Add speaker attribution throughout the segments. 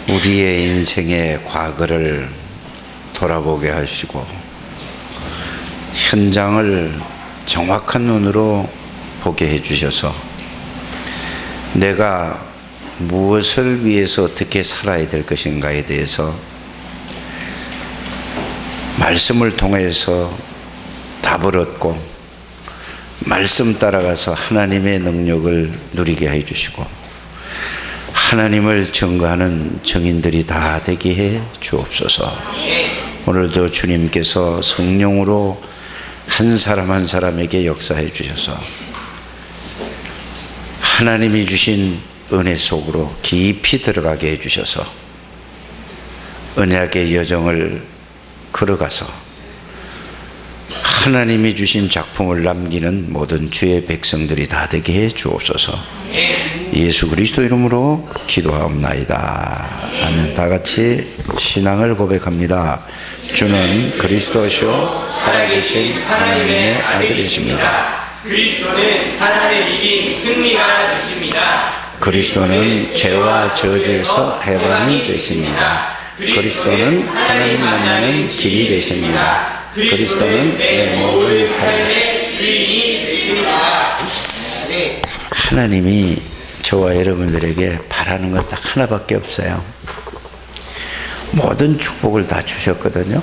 Speaker 1: 우리의 인생의 과거를 돌아보게 하시고 현장을 정확한 눈으로 보게 해주셔서 내가 무엇을 위해서 어떻게 살아야 될 것인가에 대해서 말씀을 통해서 답을 얻고 말씀 따라가서 하나님의 능력을 누리게 해주시고 하나님을 증거하는 증인들이 다 되게 해 주옵소서. 오늘도 주님께서 성령으로 한 사람 한 사람에게 역사해 주셔서 하나님이 주신 은혜 속으로 깊이 들어가게 해 주셔서 언약의 여정을 걸어가서 하나님이 주신 작품을 남기는 모든 주의 백성들이 다 되게 해 주옵소서. 예수 그리스도 이름으로 기도하옵나이다. 아멘. 다 같이 신앙을 고백합니다. 주는 그리스도시요 살아계신 하나님의 아들이십니다.
Speaker 2: 그리스도는 사단을 이긴 승리가 되십니다.
Speaker 1: 그리스도는 죄와 저주에서 해방이 되십니다. 그리스도는 하나님 만나는 길이 되십니다. 그리스도는 내 모든 삶의
Speaker 2: 주인이 되십니다.
Speaker 1: 하나님이 저와 여러분들에게 바라는 것 딱 하나밖에 없어요. 모든 축복을 다 주셨거든요.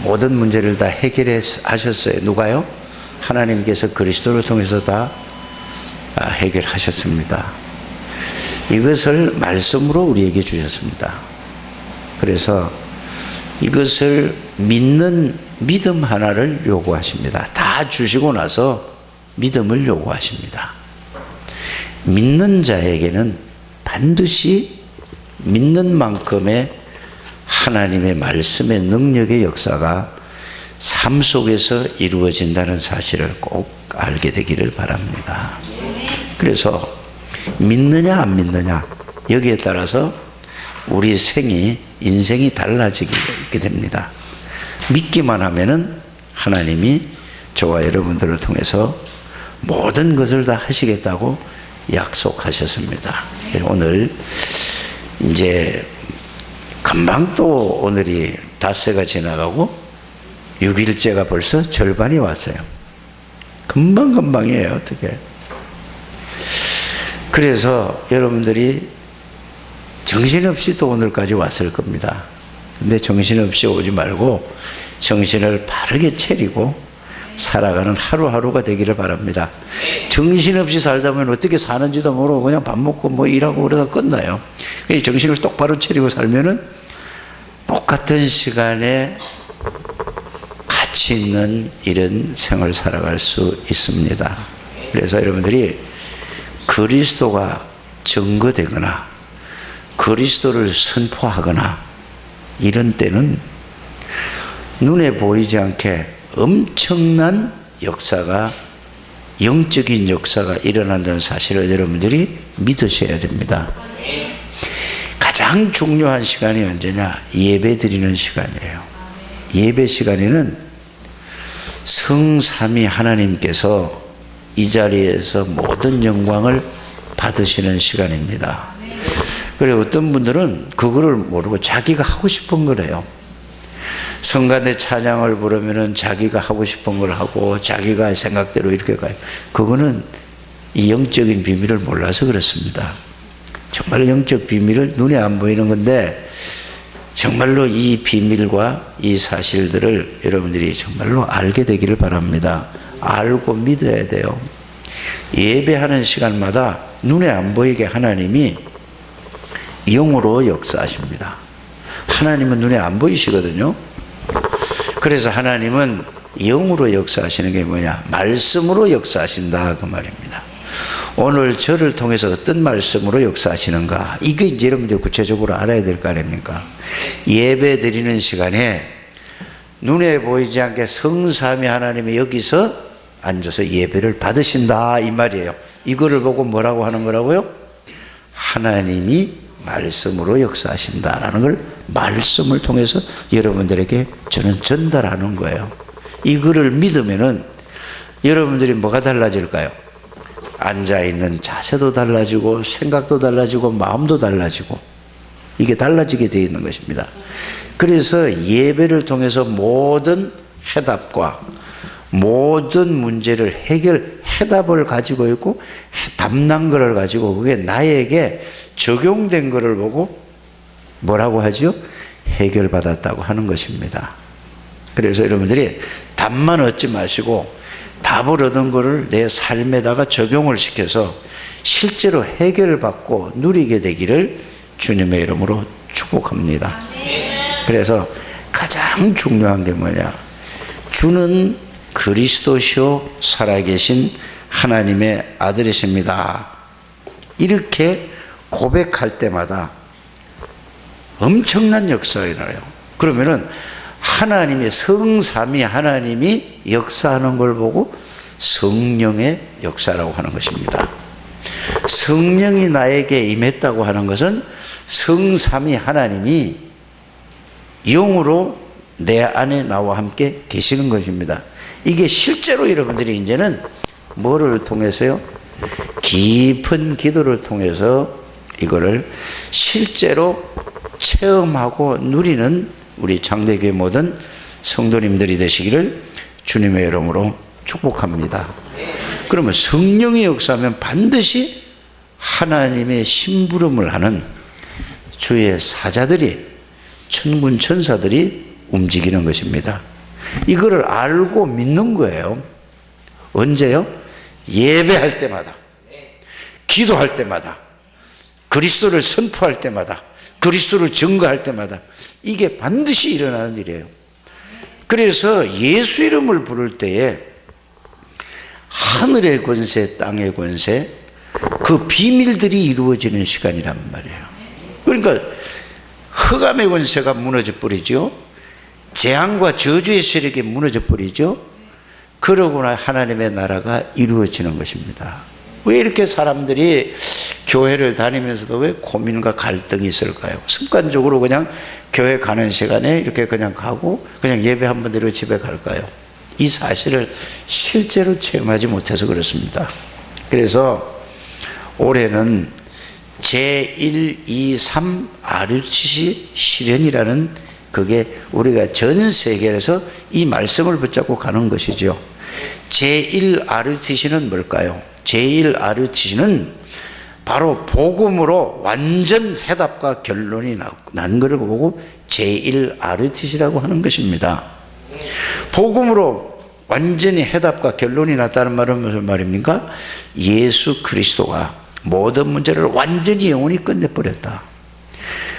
Speaker 1: 모든 문제를 다 해결하셨어요. 누가요? 하나님께서 그리스도를 통해서 다 해결하셨습니다. 이것을 말씀으로 우리에게 주셨습니다. 그래서 이것을 믿는 믿음 하나를 요구하십니다. 다 주시고 나서 믿음을 요구하십니다. 믿는 자에게는 반드시 믿는 만큼의 하나님의 말씀의 능력의 역사가 삶 속에서 이루어진다는 사실을 꼭 알게 되기를 바랍니다. 그래서 믿느냐 안 믿느냐 여기에 따라서 우리 인생이 달라지게 됩니다. 믿기만 하면은 하나님이 저와 여러분들을 통해서 모든 것을 다 하시겠다고 약속하셨습니다. 오늘 이제 금방 또 오늘이 닷새가 지나가고 6일째가 벌써 절반이 왔어요. 금방이에요. 어떻게. 그래서 여러분들이 정신없이 또 오늘까지 왔을 겁니다. 근데 정신없이 오지 말고 정신을 바르게 차리고 살아가는 하루하루가 되기를 바랍니다. 정신없이 살다 보면 어떻게 사는지도 모르고 그냥 밥 먹고 뭐 일하고 그러다 끝나요. 정신을 똑바로 차리고 살면은 똑같은 시간에 가치 있는 이런 생을 살아갈 수 있습니다. 그래서 여러분들이 그리스도가 증거되거나 그리스도를 선포하거나 이런 때는 눈에 보이지 않게 엄청난 역사가 영적인 역사가 일어난다는 사실을 여러분들이 믿으셔야 됩니다. 가장 중요한 시간이 언제냐? 예배 드리는 시간이에요. 예배 시간에는 성삼위 하나님께서 이 자리에서 모든 영광을 받으시는 시간입니다. 그래 어떤 분들은 그거를 모르고 자기가 하고 싶은 거래요. 성가대 찬양을 부르면은 자기가 하고 싶은 걸 하고 자기가 생각대로 이렇게 가요. 그거는 이 영적인 비밀을 몰라서 그렇습니다. 정말 영적 비밀을 눈에 안 보이는 건데 정말로 이 비밀과 이 사실들을 여러분들이 정말로 알게 되기를 바랍니다. 알고 믿어야 돼요. 예배하는 시간마다 눈에 안 보이게 하나님이 영으로 역사하십니다. 하나님은 눈에 안 보이시거든요. 그래서 하나님은 영으로 역사하시는 게 뭐냐? 말씀으로 역사하신다 그 말입니다. 오늘 저를 통해서 어떤 말씀으로 역사하시는가? 이게 이제 여러분들 구체적으로 알아야 될 거 아닙니까? 예배 드리는 시간에 눈에 보이지 않게 성삼위 하나님이 여기서 앉아서 예배를 받으신다 이 말이에요. 이거를 보고 뭐라고 하는 거라고요? 하나님이 말씀으로 역사하신다라는 걸 말씀을 통해서 여러분들에게 저는 전달하는 거예요. 이거를 믿으면은 여러분들이 뭐가 달라질까요? 앉아있는 자세도 달라지고 생각도 달라지고 마음도 달라지고 이게 달라지게 되어 있는 것입니다. 그래서 예배를 통해서 모든 해답과 모든 문제를 해답을 가지고 있고 담난 것을 가지고 그게 나에게 적용된 것을 보고 뭐라고 하죠? 해결받았다고 하는 것입니다. 그래서 여러분들이 답만 얻지 마시고 답을 얻은 것을 내 삶에다가 적용을 시켜서 실제로 해결받고 누리게 되기를 주님의 이름으로 축복합니다. 그래서 가장 중요한 게 뭐냐? 주는 그리스도시요 살아계신 하나님의 아들이십니다. 이렇게 고백할 때마다 엄청난 역사가 일어나요. 그러면은 하나님의 성삼위 하나님이 역사하는 걸 보고 성령의 역사라고 하는 것입니다. 성령이 나에게 임했다고 하는 것은 성삼위 하나님이 영으로 내 안에 나와 함께 계시는 것입니다. 이게 실제로 여러분들이 이제는 뭐를 통해서요? 깊은 기도를 통해서 이거를 실제로 체험하고 누리는 우리 장대교회 모든 성도님들이 되시기를 주님의 이름으로 축복합니다. 그러면 성령의 역사하면 반드시 하나님의 심부름을 하는 주의 사자들이 천군 천사들이 움직이는 것입니다. 이거를 알고 믿는 거예요. 언제요? 예배할 때마다, 기도할 때마다, 그리스도를 선포할 때마다, 그리스도를 증거할 때마다 이게 반드시 일어나는 일이에요. 그래서 예수 이름을 부를 때에 하늘의 권세, 땅의 권세, 그 비밀들이 이루어지는 시간이란 말이에요. 그러니까 흑암의 권세가 무너져 버리죠. 재앙과 저주의 세력이 무너져 버리죠. 그러고나 하나님의 나라가 이루어지는 것입니다. 왜 이렇게 사람들이 교회를 다니면서도 왜 고민과 갈등이 있을까요? 습관적으로 그냥 교회 가는 시간에 이렇게 그냥 가고 그냥 예배 한번 드리고 집에 갈까요? 이 사실을 실제로 체험하지 못해서 그렇습니다. 그래서 올해는 제1, 2, 3 RUTC 실현이라는 그게 우리가 전 세계에서 이 말씀을 붙잡고 가는 것이죠. 제1 RUTC는 뭘까요? 제1 RUTC는 바로 복음으로 완전 해답과 결론이 난 것을 보고 제1 RUTC라고 하는 것입니다. 복음으로 완전히 해답과 결론이 났다는 말은 무슨 말입니까? 예수 그리스도가 모든 문제를 완전히 영원히 끝내버렸다.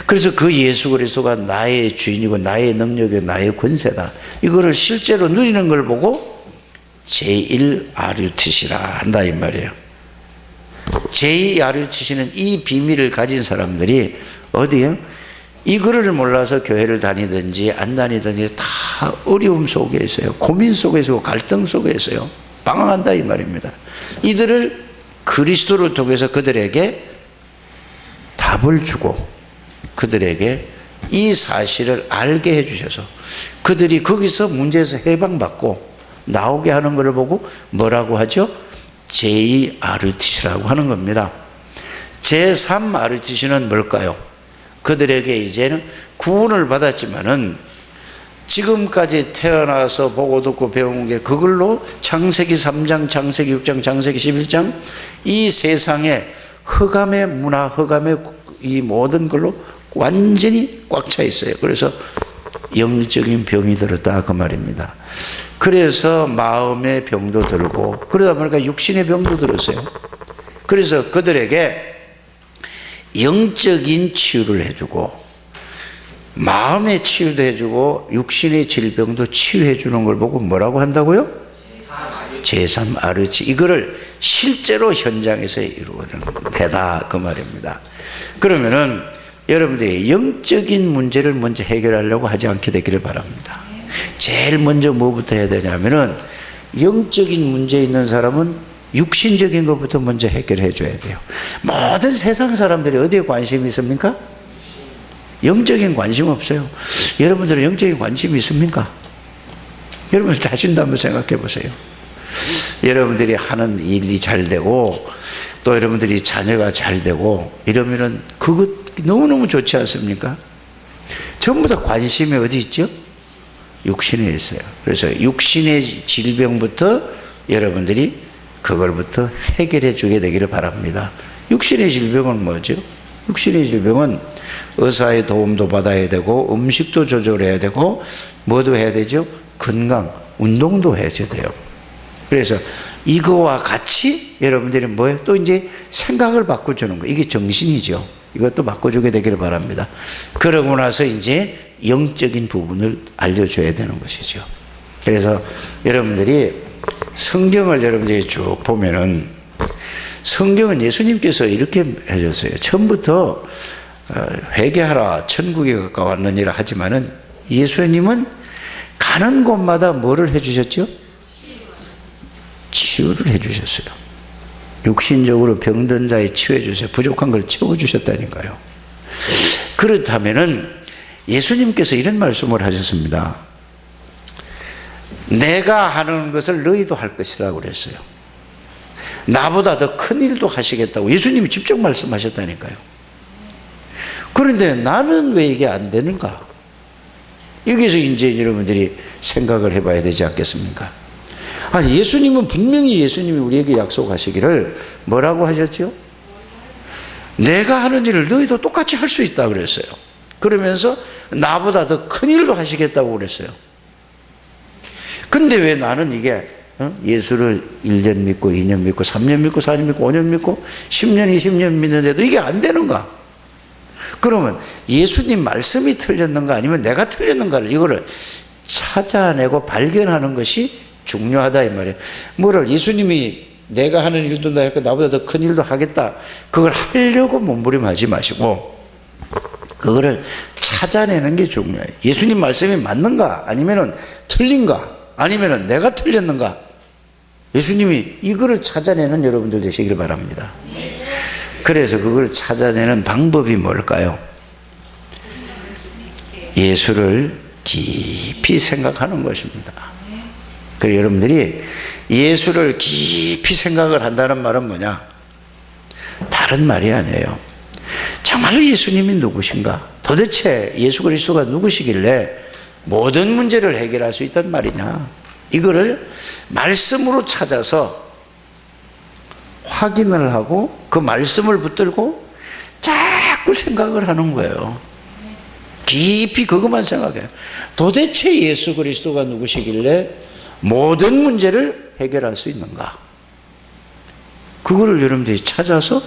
Speaker 1: 그래서 그 예수 그리스도가 나의 주인이고 나의 능력이고 나의 권세다. 이거를 실제로 누리는 걸 보고 제1 RUTC라 한다 이 말이에요. 제2 RUTC는 이 비밀을 가진 사람들이 어디에요? 이거를 몰라서 교회를 다니든지 안 다니든지 다 어려움 속에 있어요. 고민 속에 있어요. 갈등 속에 있어요. 방황한다 이 말입니다. 이들을 그리스도를 통해서 그들에게 답을 주고 그들에게 이 사실을 알게 해주셔서 그들이 거기서 문제에서 해방받고 나오게 하는 것을 보고 뭐라고 하죠? 제2 RUTC라고 하는 겁니다. 제3 RUTC는 뭘까요? 그들에게 이제는 구원을 받았지만은 지금까지 태어나서 보고 듣고 배운 게 그걸로 창세기 3장, 창세기 6장, 창세기 11장 이 세상에 흑암의 문화, 흑암의 이 모든 걸로 완전히 꽉 차 있어요. 그래서 영적인 병이 들었다 그 말입니다. 그래서 마음의 병도 들고 그러다 보니까 육신의 병도 들었어요. 그래서 그들에게 영적인 치유를 해주고 마음의 치유도 해주고 육신의 질병도 치유해 주는 걸 보고 뭐라고 한다고요? 제3 RUTC. 이거를 실제로 현장에서 이루어지는 되다 그 말입니다. 그러면은 여러분들이 영적인 문제를 먼저 해결하려고 하지 않게 되기를 바랍니다. 제일 먼저 뭐부터 해야 되냐면은 영적인 문제 있는 사람은 육신적인 것부터 먼저 해결해 줘야 돼요. 모든 세상 사람들이 어디에 관심이 있습니까? 영적인 관심 없어요. 여러분들은 영적인 관심이 있습니까? 여러분 자신도 한번 생각해 보세요. 여러분들이 하는 일이 잘 되고 또 여러분들이 자녀가 잘 되고 이러면은 그것 너무너무 좋지 않습니까? 전부 다 관심이 어디 있죠? 육신에 있어요. 그래서 육신의 질병부터 여러분들이 그걸부터 해결해 주게 되기를 바랍니다. 육신의 질병은 뭐죠? 육신의 질병은 의사의 도움도 받아야 되고 음식도 조절해야 되고 뭐도 해야 되죠? 건강, 운동도 해야 돼요. 그래서 이거와 같이 여러분들이 뭐예요? 또 이제 생각을 바꿔주는 거. 이게 정신이죠. 이것도 바꿔주게 되기를 바랍니다. 그러고 나서 이제 영적인 부분을 알려줘야 되는 것이죠. 그래서 여러분들이 성경을 여러분들이 쭉 보면은 성경은 예수님께서 이렇게 해줬어요. 처음부터 회개하라 천국에 가까웠느니라 하지만은 예수님은 가는 곳마다 뭐를 해주셨죠? 치유를 해주셨어요. 육신적으로 병든 자에 치유해 주세요. 부족한 걸 채워주셨다니까요. 그렇다면은 예수님께서 이런 말씀을 하셨습니다. 내가 하는 것을 너희도 할 것이다 그랬어요. 나보다 더 큰 일도 하시겠다고 예수님이 직접 말씀하셨다니까요. 그런데 나는 왜 이게 안 되는가? 여기서 이제 여러분들이 생각을 해봐야 되지 않겠습니까? 아니, 예수님은 분명히 예수님이 우리에게 약속하시기를 뭐라고 하셨죠? 내가 하는 일을 너희도 똑같이 할 수 있다 그랬어요. 그러면서 나보다 더 큰 일도 하시겠다고 그랬어요. 근데 왜 나는 이게 예수를 1년 믿고 2년 믿고 3년 믿고 4년 믿고 5년 믿고 10년 20년 믿는데도 이게 안 되는가? 그러면 예수님 말씀이 틀렸는가 아니면 내가 틀렸는가를 이거를 찾아내고 발견하는 것이 중요하다 이 말이에요. 뭐를 예수님이 내가 하는 일도 나 할까 나보다 더 큰 일도 하겠다 그걸 하려고 몸부림하지 마시고 그거를 찾아내는 게 중요해요. 예수님 말씀이 맞는가 아니면은 틀린가 아니면은 내가 틀렸는가 예수님이 이거를 찾아내는 여러분들 되시길 바랍니다. 그래서 그걸 찾아내는 방법이 뭘까요? 예수를 깊이 생각하는 것입니다. 그래서 여러분들이 예수를 깊이 생각을 한다는 말은 뭐냐? 다른 말이 아니에요. 정말로 예수님이 누구신가? 도대체 예수 그리스도가 누구시길래 모든 문제를 해결할 수 있단 말이냐? 이거를 말씀으로 찾아서 확인을 하고 그 말씀을 붙들고 자꾸 생각을 하는 거예요. 깊이 그것만 생각해요. 도대체 예수 그리스도가 누구시길래 모든 문제를 해결할 수 있는가? 그거를 여러분들이 찾아서.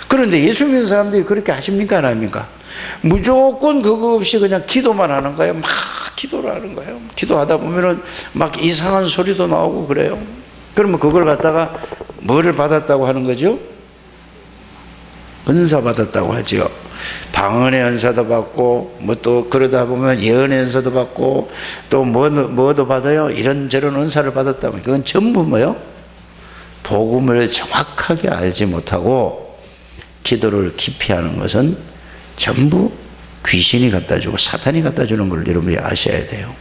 Speaker 1: 그런데 예수 믿는 사람들이 그렇게 하십니까 안 합니까? 무조건 그거 없이 그냥 기도만 하는 거예요. 막 기도를 하는 거예요. 기도하다 보면은 막 이상한 소리도 나오고 그래요. 그러면 그걸 갖다가 뭐를 받았다고 하는 거죠? 은사 받았다고 하죠. 방언의 은사도 받고 뭐 또 그러다 보면 예언의 은사도 받고 또 뭐도 받아요. 이런저런 은사를 받았다면 그건 전부 뭐요? 복음을 정확하게 알지 못하고 기도를 깊이 하는 것은 전부 귀신이 갖다 주고 사탄이 갖다 주는 걸 여러분이 아셔야 돼요.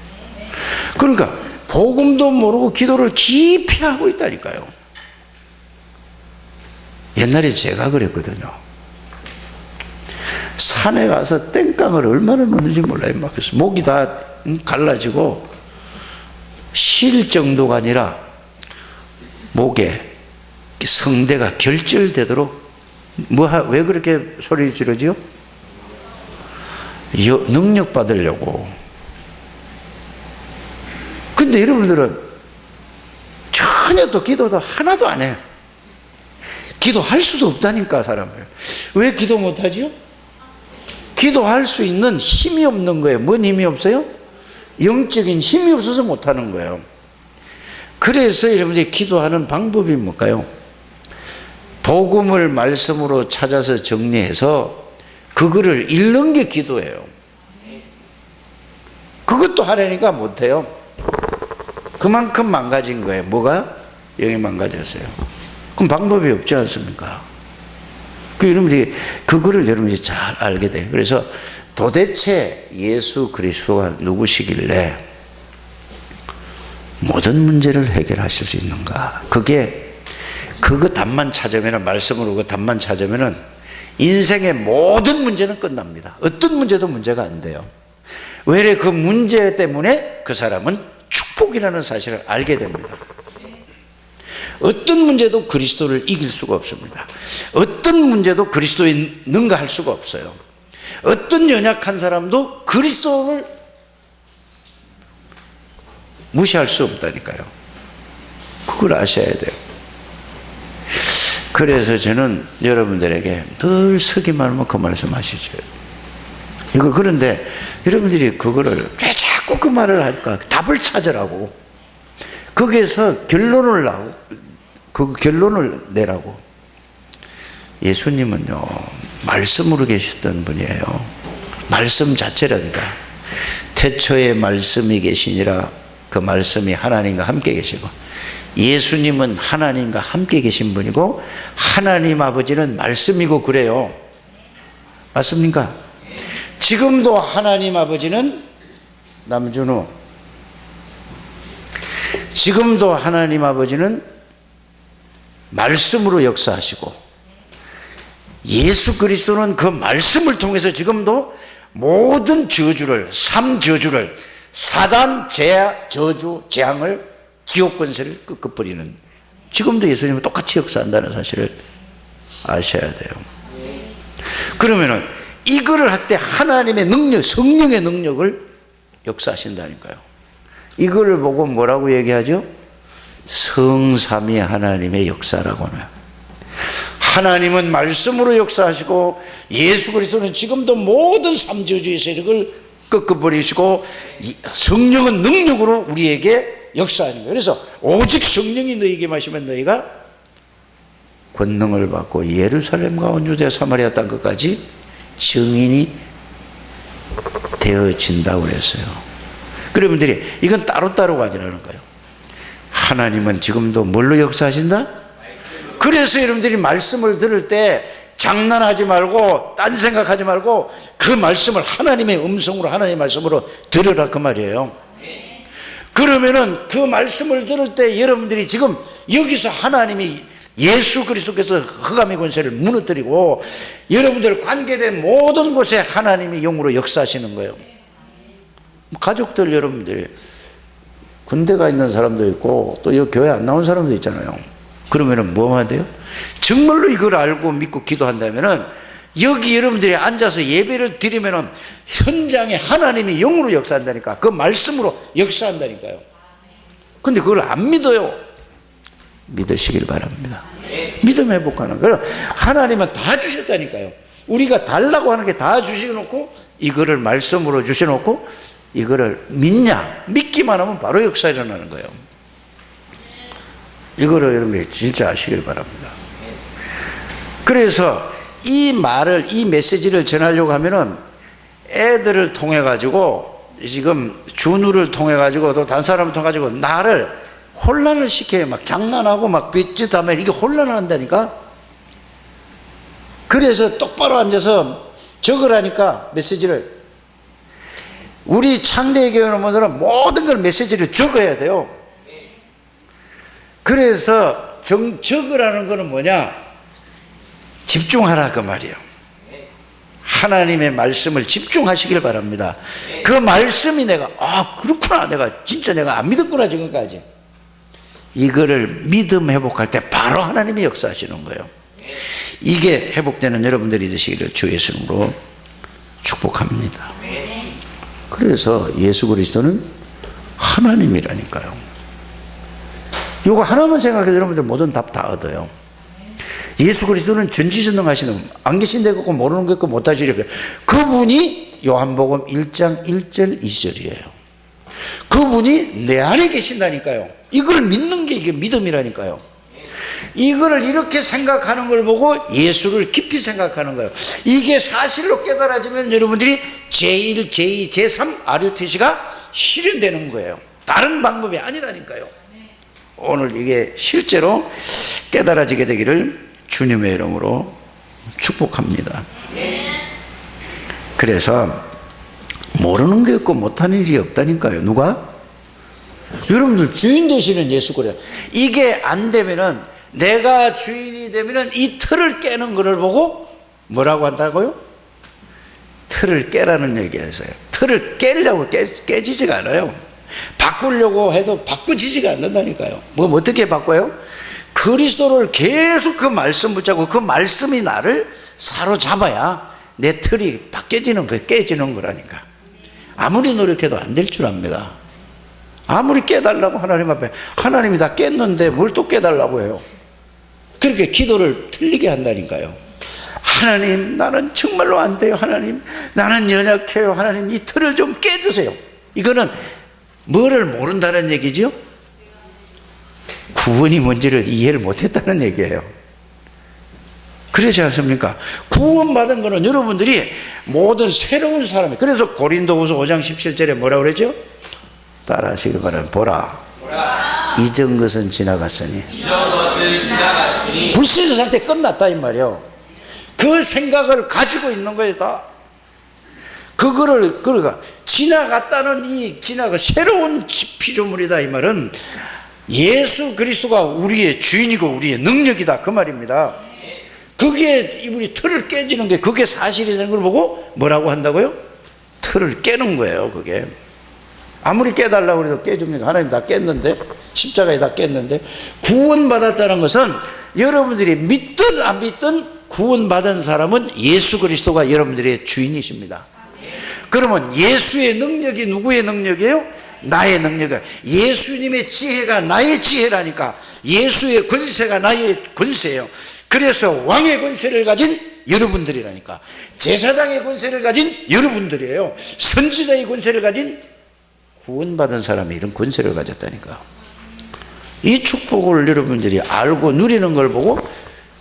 Speaker 1: 그러니까 복음도 모르고 기도를 깊이 하고 있다니까요. 옛날에 제가 그랬거든요. 산에 가서 땡깡을 얼마나 넣는지 몰라요. 막 그래서 목이 다 갈라지고 쉴 정도가 아니라 목에 성대가 결절되도록 왜 그렇게 소리 지르죠? 능력 받으려고. 근데 여러분들은 전혀 또 기도도 하나도 안 해요. 기도할 수도 없다니까 사람을. 왜 기도 못하죠? 기도할 수 있는 힘이 없는 거예요. 뭔 힘이 없어요? 영적인 힘이 없어서 못하는 거예요. 그래서 여러분들이 기도하는 방법이 뭘까요? 복음을 말씀으로 찾아서 정리해서 그거를 읽는 게 기도예요. 그것도 하려니까 못해요. 그만큼 망가진 거예요. 뭐가? 영이 망가졌어요. 그럼 방법이 없지 않습니까? 여러분들이 그거를 여러분들이 잘 알게 돼요. 그래서 도대체 예수 그리스도가 누구시길래 모든 문제를 해결하실 수 있는가? 그게 그거 답만 찾으면, 말씀으로 그 답만 찾으면 인생의 모든 문제는 끝납니다. 어떤 문제도 문제가 안 돼요. 왜 그 문제 때문에 그 사람은 축복이라는 사실을 알게 됩니다. 어떤 문제도 그리스도를 이길 수가 없습니다. 어떤 문제도 그리스도에 능가할 수가 없어요. 어떤 연약한 사람도 그리스도를 무시할 수 없다니까요. 그걸 아셔야 돼요. 그래서 저는 여러분들에게 늘 서기만 하면 그 말씀 하시죠. 이거 그런데 여러분들이 그거를 왜 자꾸 그 말을 할까? 답을 찾으라고. 거기에서 결론을 내라고. 예수님은요, 말씀으로 계셨던 분이에요. 말씀 자체라니까. 태초에 말씀이 계시니라. 그 말씀이 하나님과 함께 계시고, 예수님은 하나님과 함께 계신 분이고 하나님 아버지는 말씀이고 그래요. 맞습니까? 지금도 하나님 아버지는 남준우, 지금도 하나님 아버지는 말씀으로 역사하시고 예수 그리스도는 그 말씀을 통해서 지금도 모든 저주를, 삼저주를, 사단, 죄악, 저주, 재앙을, 지옥 권세를 끄끄버리는, 지금도 예수님은 똑같이 역사한다는 사실을 아셔야 돼요. 그러면은 이거를 할 때 하나님의 능력, 성령의 능력을 역사하신다니까요. 이거를 보고 뭐라고 얘기하죠? 성삼위 하나님의 역사라고 해요. 하나님은 말씀으로 역사하시고 예수 그리스도는 지금도 모든 삼저주의 세력을 꺾어버리시고 성령은 능력으로 우리에게 역사하는 거예요. 그래서 오직 성령이 너희에게 마시면 너희가 권능을 받고 예루살렘과 온 유대 사마리아 땅 끝까지 증인이 되어진다고 그랬어요. 여러분들이 이건 따로따로가 아니라는 거예요. 하나님은 지금도 뭘로 역사하신다? 그래서 여러분들이 말씀을 들을 때 장난하지 말고 딴 생각하지 말고 그 말씀을 하나님의 음성으로, 하나님의 말씀으로 들으라 그 말이에요. 그러면은 그 말씀을 들을 때 여러분들이 지금 여기서 하나님이 예수 그리스도께서 흑암의 권세를 무너뜨리고 여러분들 관계된 모든 곳에 하나님이 영으로 역사하시는 거예요. 가족들 여러분들 군대가 있는 사람도 있고 또 여기 교회 안 나온 사람도 있잖아요. 그러면은 뭐만 돼요? 정말로 이걸 알고 믿고 기도한다면은 여기 여러분들이 앉아서 예배를 드리면은 현장에 하나님이 영으로 역사한다니까. 그 말씀으로 역사한다니까요. 근데 그걸 안 믿어요. 믿으시길 바랍니다. 믿음 회복하는 거예요. 하나님은 다 주셨다니까요. 우리가 달라고 하는 게 다 주셔놓고 이거를 말씀으로 주셔놓고 이거를 믿냐? 믿기만 하면 바로 역사 일어나는 거예요. 이거를 여러분이 진짜 아시길 바랍니다. 그래서 이 말을, 이 메시지를 전하려고 하면은 애들을 통해 가지고 지금 준우를 통해 가지고 또 다른 사람을 통해 가지고 나를 혼란을 시켜요. 막 장난하고 막 삐짓하면 이게 혼란한다니까. 그래서 똑바로 앉아서 적으라니까 메시지를. 우리 창대의 교회 여러분들은 모든 걸 메시지를 적어야 돼요. 그래서 적으라는 거는 뭐냐? 집중하라 그 말이에요. 하나님의 말씀을 집중하시길 바랍니다. 그 말씀이 내가 그렇구나, 내가 진짜 내가 안 믿었구나 지금까지. 이거를 믿음 회복할 때 바로 하나님이 역사하시는 거예요. 이게 회복되는 여러분들이 되시기를 주 예수님으로 축복합니다. 그래서 예수 그리스도는 하나님이라니까요. 이거 하나만 생각해도 여러분들 모든 답 다 얻어요. 예수 그리스도는 전지전능하시는 분, 안 계신 데 없고 모르는 게 없고 못하시리고, 그분이 요한복음 1장 1절 2절이에요. 그분이 내 안에 계신다니까요. 이걸 믿는 게 이게 믿음이라니까요. 이거를 이렇게 생각하는 걸 보고 예수를 깊이 생각하는 거예요. 이게 사실로 깨달아지면 여러분들이 제1, 제2, 제3 RUTC가 실현되는 거예요. 다른 방법이 아니라니까요. 오늘 이게 실제로 깨달아지게 되기를 주님의 이름으로 축복합니다. 그래서 모르는 게 없고 못하는 일이 없다니까요. 누가? 여러분들 주인 되시는 예수 그래요. 이게 안 되면은 내가 주인이 되면은 이 틀을 깨는 것을 보고 뭐라고 한다고요? 틀을 깨라는 얘기였어요. 틀을 깨려고 깨지지가 않아요. 바꾸려고 해도 바꾸지지가 않는다니까요. 뭐 어떻게 바꿔요? 그리스도를 계속 그 말씀 붙잡고 그 말씀이 나를 사로잡아야 내 틀이 깨지는 거예요. 깨지는 거라니까. 아무리 노력해도 안 될 줄 압니다. 아무리 깨달라고 하나님 앞에, 하나님이 다 깼는데 뭘 또 깨달라고 해요. 그렇게 기도를 틀리게 한다니까요. 하나님, 나는 정말로 안 돼요. 하나님, 나는 연약해요. 하나님, 이 틀을 좀 깨주세요. 이거는 뭐를 모른다는 얘기죠? 구원이 뭔지를 이해를 못했다는 얘기예요. 그렇지 않습니까? 구원받은 거는 여러분들이 모든 새로운 사람이, 그래서 고린도후서 5장 17절에 뭐라고 그러죠? 따라 하시기 바랍니다. 보라, 이전 것은 지나갔으니 불신의 상태 끝났다 이 말이에요. 그 생각을 가지고 있는 거예요. 다 그거를, 그러니까 지나갔다는 이 새로운 피조물이다 이 말은 예수 그리스도가 우리의 주인이고 우리의 능력이다 그 말입니다. 그게 우리 틀을 깨지는 게, 그게 사실이 되는 걸 보고 뭐라고 한다고요? 틀을 깨는 거예요. 그게 아무리 깨달라고 해도 깨집니까? 하나님 다 깼는데, 십자가에 다 깼는데. 구원받았다는 것은 여러분들이 믿든 안 믿든 구원받은 사람은 예수 그리스도가 여러분들의 주인이십니다. 그러면 예수의 능력이 누구의 능력이에요? 나의 능력이에요. 예수님의 지혜가 나의 지혜라니까. 예수의 권세가 나의 권세예요. 그래서 왕의 권세를 가진 여러분들이라니까. 제사장의 권세를 가진 여러분들이에요. 선지자의 권세를 가진, 구원받은 사람이 이런 권세를 가졌다니까. 이 축복을 여러분들이 알고 누리는 걸 보고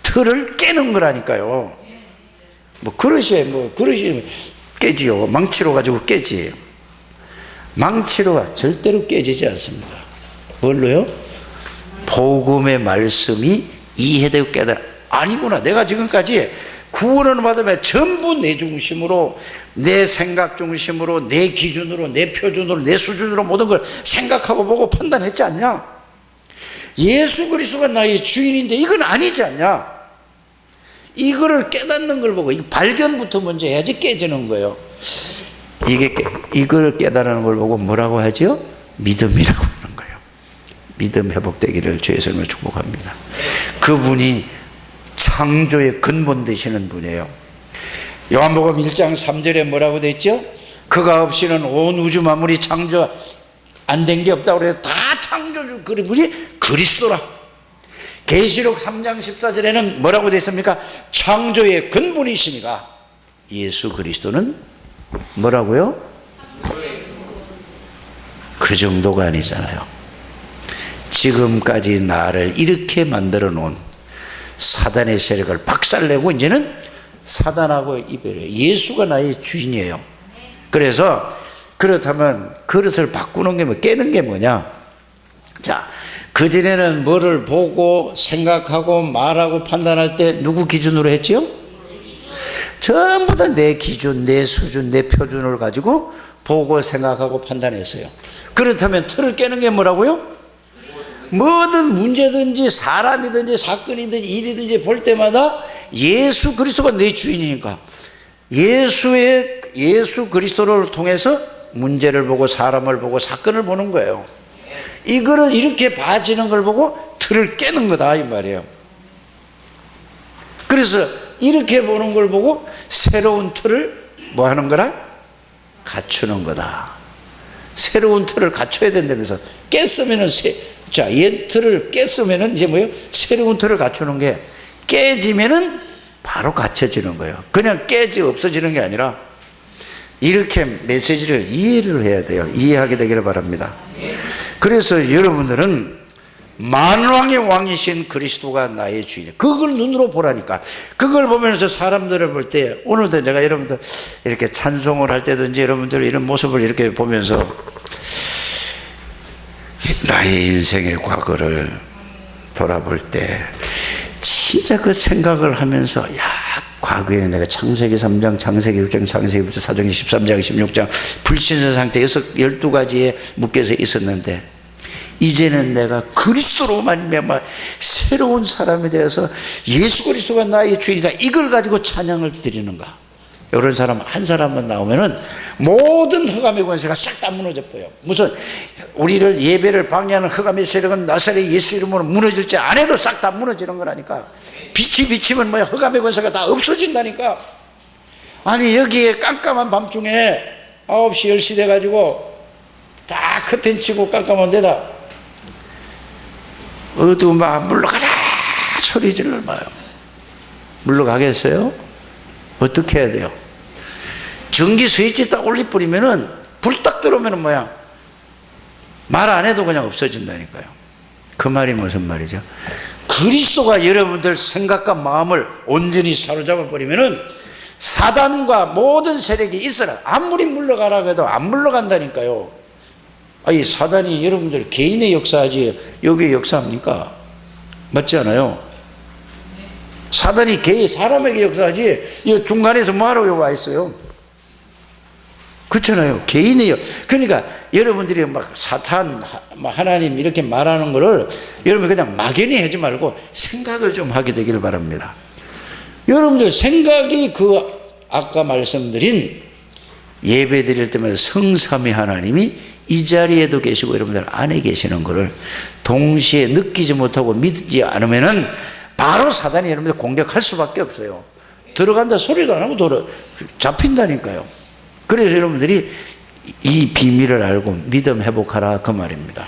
Speaker 1: 틀을 깨는 거라니까요. 그릇이 깨지요. 망치로 가지고 깨지. 망치로가 절대로 깨지지 않습니다. 뭘로요? 복음의 말씀이 이해되고 깨달아. 아니구나, 내가 지금까지 구원을 받으면 전부 내 중심으로, 내 생각 중심으로, 내 기준으로, 내 표준으로, 내 수준으로 모든 걸 생각하고 보고 판단했지 않냐? 예수 그리스도가 나의 주인인데 이건 아니지 않냐? 이거를 깨닫는 걸 보고, 이 발견부터 먼저 해야지 깨지는 거예요. 이걸 깨달는 걸 보고 뭐라고 하죠? 믿음이라고 하는 거예요. 믿음 회복되기를 주의 이름으로 축복합니다. 그분이 창조의 근본 되시는 분이에요. 요한복음 1장 3절에 뭐라고 되어 있죠? 그가 없이는 온 우주 만물이 창조 안 된 게 없다고 그래서 다 창조주 그분이 그리스도라. 계시록 3장 14절에는 뭐라고 되어 있습니까? 창조의 근본이시니까. 예수 그리스도는 뭐라고요? 그 정도가 아니잖아요. 지금까지 나를 이렇게 만들어 놓은 사단의 세력을 박살내고 이제는 사단하고 이별해요. 예수가 나의 주인이에요. 그래서 그렇다면 그릇을 바꾸는 게 뭐, 깨는 게 뭐냐? 자, 그전에는 뭐를 보고 생각하고 말하고 판단할 때 누구 기준으로 했지요? 전부 다 내 기준, 내 수준, 내 표준을 가지고 보고 생각하고 판단했어요. 그렇다면 틀을 깨는 게 뭐라고요? 뭐든 문제든지 사람이든지 사건이든지 일이든지 볼 때마다 예수 그리스도가 내 주인이니까 예수 그리스도를 통해서 문제를 보고 사람을 보고 사건을 보는 거예요. 이거를 이렇게 봐지는 걸 보고 틀을 깨는 거다 이 말이에요. 그래서 이렇게 보는 걸 보고 새로운 틀을 뭐 하는 거라? 갖추는 거다. 새로운 틀을 갖춰야 된다면서. 깼으면은 자, 옛 틀을 깼으면은 이제 뭐예요? 새로운 틀을 갖추는 게, 깨지면은 바로 갖춰지는 거예요. 그냥 없어지는 게 아니라 이렇게 메시지를 이해를 해야 돼요. 이해하게 되기를 바랍니다. 그래서 여러분들은 만왕의 왕이신 그리스도가 나의 주인, 그걸 눈으로 보라니까. 그걸 보면서 사람들을 볼 때, 오늘도 제가 여러분들 이렇게 찬송을 할 때든지 여러분들 이런 모습을 이렇게 보면서 나의 인생의 과거를 돌아볼 때 진짜 그 생각을 하면서, 야, 과거에는 내가 창세기 3장, 창세기 6장, 창세기 4장, 13장, 16장 불신선 상태 12가지에 묶여서 있었는데 이제는 내가 그리스도로 말미암아 새로운 사람이 되어서 예수 그리스도가 나의 주인이다, 이걸 가지고 찬양을 드리는가? 이런 사람 한 사람만 나오면은 모든 흑암의 권세가 싹 다 무너져 버려요. 무슨 우리를 예배를 방해하는 흑암의 세력은 나사렛 예수 이름으로 무너질지 안 해도 싹 다 무너지는 거라니까. 빛이 비치면 뭐야, 흑암의 권세가 다 없어진다니까. 아니 여기에 깜깜한 밤중에 9시 10시 돼가지고 다 커튼 치고 깜깜한 데다 어두움아 물러가라 소리 질러 봐요. 물러가겠어요? 어떻게 해야 돼요? 전기 스위치 딱 올려버리면은 불 딱 들어오면은 뭐야, 말 안 해도 그냥 없어진다니까요. 그 말이 무슨 말이죠? 그리스도가 여러분들 생각과 마음을 온전히 사로잡아 버리면은 사단과 모든 세력이 있어라 아무리 물러가라고 해도 안 물러간다니까요. 아니 사단이 여러분들 개인의 역사하지 여기에 역사합니까? 맞지 않아요? 사단이 개인 사람에게 역사하지 이 중간에서 뭐하러 여기 와 있어요? 그렇잖아요. 개인의 그러니까 여러분들이 막 사탄 하나님 이렇게 말하는 거를 여러분 그냥 막연히 하지 말고 생각을 좀 하게 되기를 바랍니다. 여러분들 생각이 그 아까 말씀드린 예배 드릴 때마다 성삼위 하나님이 이 자리에도 계시고 여러분들 안에 계시는 것을 동시에 느끼지 못하고 믿지 않으면은 바로 사단이 여러분들 공격할 수밖에 없어요. 들어간다 소리도 안 하고 잡힌다니까요. 그래서 여러분들이 이 비밀을 알고 믿음 회복하라 그 말입니다.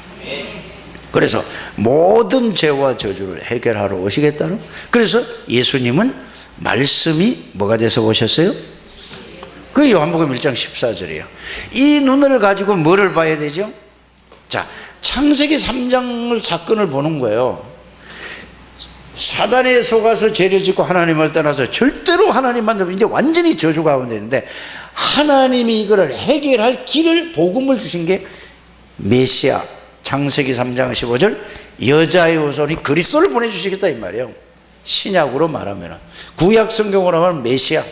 Speaker 1: 그래서 모든 죄와 저주를 해결하러 오시겠다는. 그래서 예수님은 말씀이 뭐가 돼서 오셨어요? 그 요한복음 1장 14절이에요. 이 눈을 가지고 뭐를 봐야 되죠? 자, 창세기 3장 사건을 보는 거예요. 사단에 속아서 죄를 짓고 하나님을 떠나서 절대로 하나님 만나면 이제 완전히 저주 가운데 있는데 하나님이 이거를 해결할 길을 복음을 주신 게 메시아. 창세기 3장 15절 여자의 후손이 그리스도를 보내주시겠다 이 말이에요. 신약으로 말하면 구약 성경으로 말하면 메시아.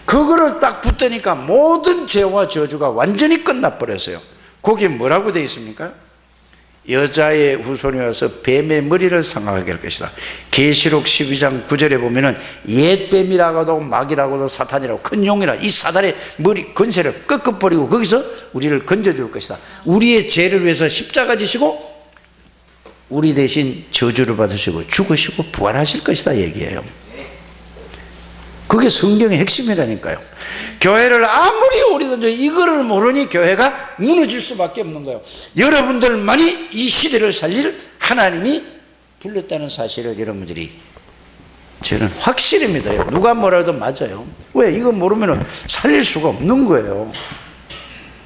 Speaker 1: 그거를 딱 붙으니까 모든 죄와 저주가 완전히 끝나버렸어요. 거기에 뭐라고 되어 있습니까? 여자의 후손이 와서 뱀의 머리를 상하게 할 것이다. 계시록 12장 9절에 보면은 옛뱀이라고도 마귀라고도 사탄이라고 큰 용이라 이 사단의 머리 건세를 꺾어버리고 거기서 우리를 건져줄 것이다. 우리의 죄를 위해서 십자가 지시고 우리 대신 저주를 받으시고 죽으시고 부활하실 것이다 얘기예요. 그게 성경의 핵심이라니까요. 교회를 아무리 오래도 이거를 모르니 교회가 무너질 수밖에 없는 거예요. 여러분들만이 이 시대를 살릴 하나님이 불렀다는 사실을 여러분들이 저는 확실히 믿어요. 누가 뭐라도 맞아요. 왜? 이거 모르면 살릴 수가 없는 거예요.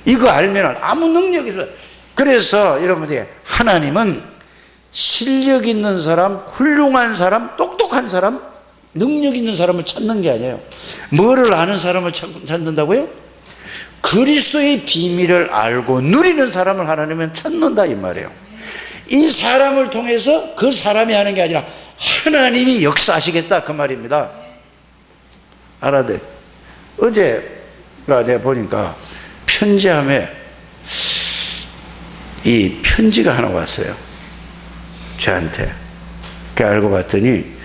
Speaker 1: 이거 알면 아무 능력이 없어요. 그래서 여러분들이 하나님은 실력 있는 사람, 훌륭한 사람, 똑똑한 사람, 능력 있는 사람을 찾는 게 아니에요. 뭐를 아는 사람을 찾는다고요? 그리스도의 비밀을 알고 누리는 사람을 하나님은 찾는다 이 말이에요. 이 사람을 통해서 그 사람이 하는 게 아니라 하나님이 역사하시겠다 그 말입니다. 알아들? 어제가 내가 보니까 편지함에 이 편지가 하나 왔어요. 저한테. 그 알고 봤더니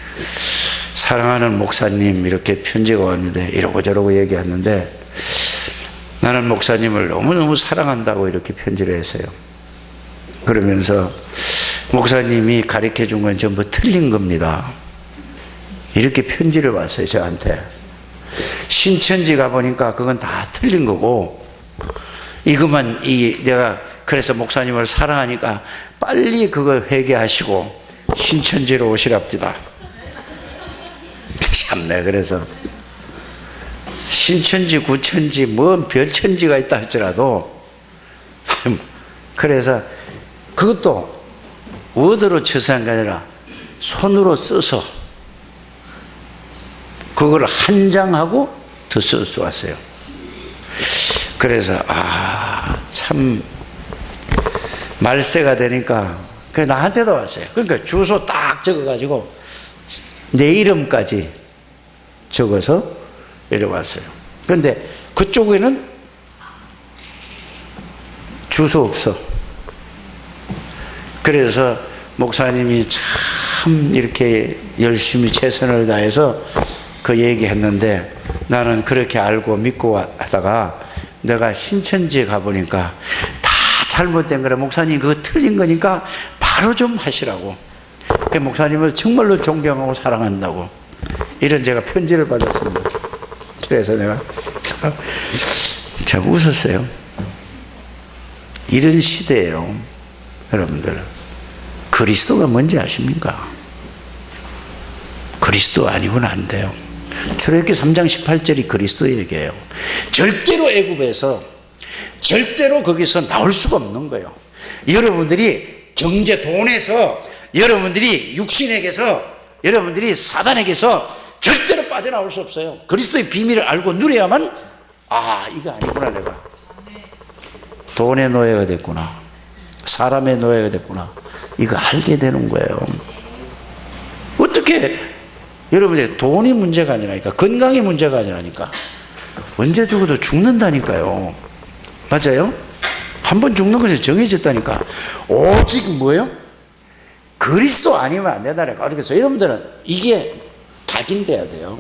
Speaker 1: 사랑하는 목사님 이렇게 편지가 왔는데 이러고 저러고 얘기했는데 나는 목사님을 너무너무 사랑한다고 이렇게 편지를 했어요. 그러면서 목사님이 가르쳐 준 건 전부 틀린 겁니다. 이렇게 편지를 왔어요 저한테. 신천지 가보니까 그건 다 틀린 거고 이것만 내가 그래서 목사님을 사랑하니까 빨리 그거 회개하시고 신천지로 오시랍디다. 참네. 그래서 신천지 구천지 뭔 별천지가 있다 할지라도 그래서 그것도 워드로 처세한 게 아니라 손으로 써서 그걸 한 장하고 더 써서 왔어요. 그래서 참 말세가 되니까 나한테도 왔어요. 그러니까 주소 딱 적어가지고 내 이름까지 적어서 내려왔어요. 그런데 그쪽에는 주소 없어. 그래서 목사님이 참 이렇게 열심히 최선을 다해서 그 얘기했는데 나는 그렇게 알고 믿고 하다가 내가 신천지에 가보니까 다 잘못된 거라. 목사님 그거 틀린 거니까 바로 좀 하시라고. 그 목사님을 정말로 존경하고 사랑한다고 이런 제가 편지를 받았습니다. 그래서 내가 참 웃었어요. 이런 시대예요. 여러분들 그리스도가 뭔지 아십니까? 그리스도 아니고는 안 돼요. 출애굽기 3장 18절이 그리스도 얘기예요. 절대로 애굽에서 절대로 거기서 나올 수가 없는 거예요. 여러분들이 경제 돈에서 여러분들이 육신에게서 여러분들이 사단에게서 절대로 빠져나올 수 없어요. 그리스도의 비밀을 알고 누려야만 이거 아니구나. 내가 돈의 노예가 됐구나. 사람의 노예가 됐구나. 이거 알게 되는 거예요. 어떻게 여러분들 돈이 문제가 아니라니까. 건강이 문제가 아니라니까. 언제 죽어도 죽는다니까요. 맞아요? 한 번 죽는 것이 정해졌다니까. 오직 뭐예요? 그리스도 아니면 안 된다니까. 그래서 여러분들은 이게 각인돼야 돼요.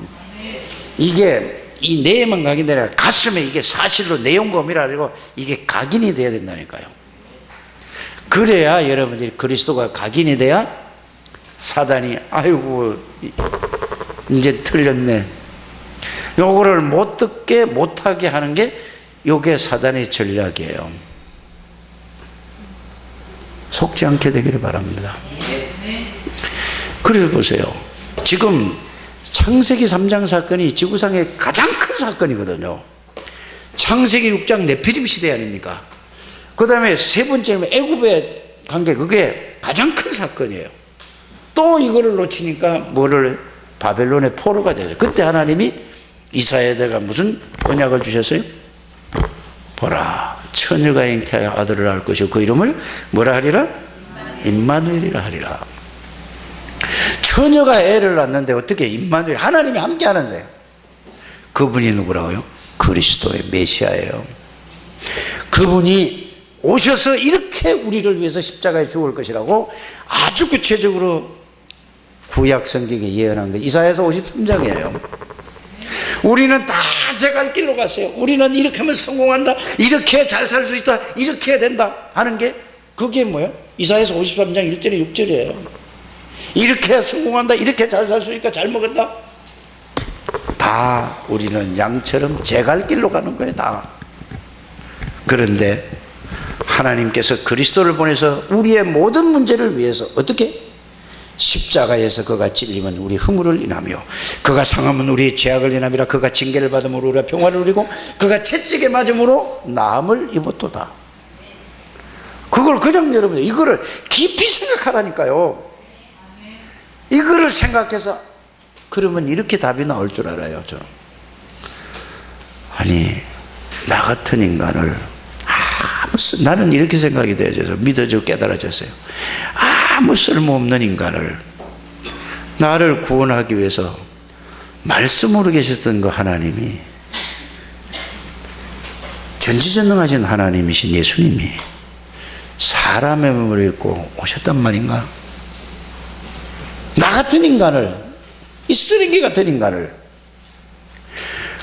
Speaker 1: 이게 이 뇌에만 각인되냐, 가슴에 이게 사실로 내용검이라 그러고 이게 각인이 돼야 된다니까요. 그래야 여러분들이 그리스도가 각인이 돼야 사단이 아이고 이제 틀렸네, 요거를 못 듣게 못하게 하는 게 요게 사단의 전략이에요. 속지 않게 되기를 바랍니다. 그래서 보세요. 지금 창세기 3장 사건이 지구상의 가장 큰 사건이거든요. 창세기 6장 네피림 시대 아닙니까? 그 다음에 세 번째는 애굽의 관계, 그게 가장 큰 사건이에요. 또 이거를 놓치니까 뭐를 바벨론의 포로가 되죠. 그때 하나님이 이사야에다가 무슨 언약을 주셨어요? 보라, 처녀가 잉태하여 아들을 낳을 것이고 그 이름을 뭐라 하리라? 임마누엘이라 하리라. 처녀가 애를 낳는데 어떻게 임마누엘, 하나님이 함께 하는 거예요. 그분이 누구라고요? 그리스도의 메시아예요. 그분이 오셔서 이렇게 우리를 위해서 십자가에 죽을 것이라고 아주 구체적으로 구약 성경에 예언한 거 이사야서 53장이에요. 우리는 다 제 갈 길로 갔어요. 우리는 이렇게 하면 성공한다, 이렇게 잘 살 수 있다, 이렇게 해야 된다 하는 게 그게 뭐예요? 이사야서 53장 1절에 6절이에요. 이렇게 성공한다, 이렇게 잘 살 수 있으니까 잘 먹었다. 다 우리는 양처럼 제 갈 길로 가는 거예요. 다. 그런데 하나님께서 그리스도를 보내서 우리의 모든 문제를 위해서 어떻게? 십자가에서 그가 찔리면 우리 허물을 인하며 그가 상하면 우리의 죄악을 인하미라. 그가 징계를 받음으로 우리가 평화를 누리고 그가 채찍에 맞음으로 나음을 입었도다. 그걸 그냥 여러분 이거를 깊이 생각하라니까요. 이거를 생각해서 그러면 이렇게 답이 나올 줄 알아요. 저는 아니 나 같은 인간을 나는 이렇게 생각이 되어져서 믿어지고 깨달아졌어요. 아무 쓸모없는 인간을 나를 구원하기 위해서 말씀으로 계셨던 그 하나님이, 전지전능하신 하나님이신 예수님이 사람의 몸을 입고 오셨단 말인가? 나 같은 인간을, 이 쓰레기 같은 인간을,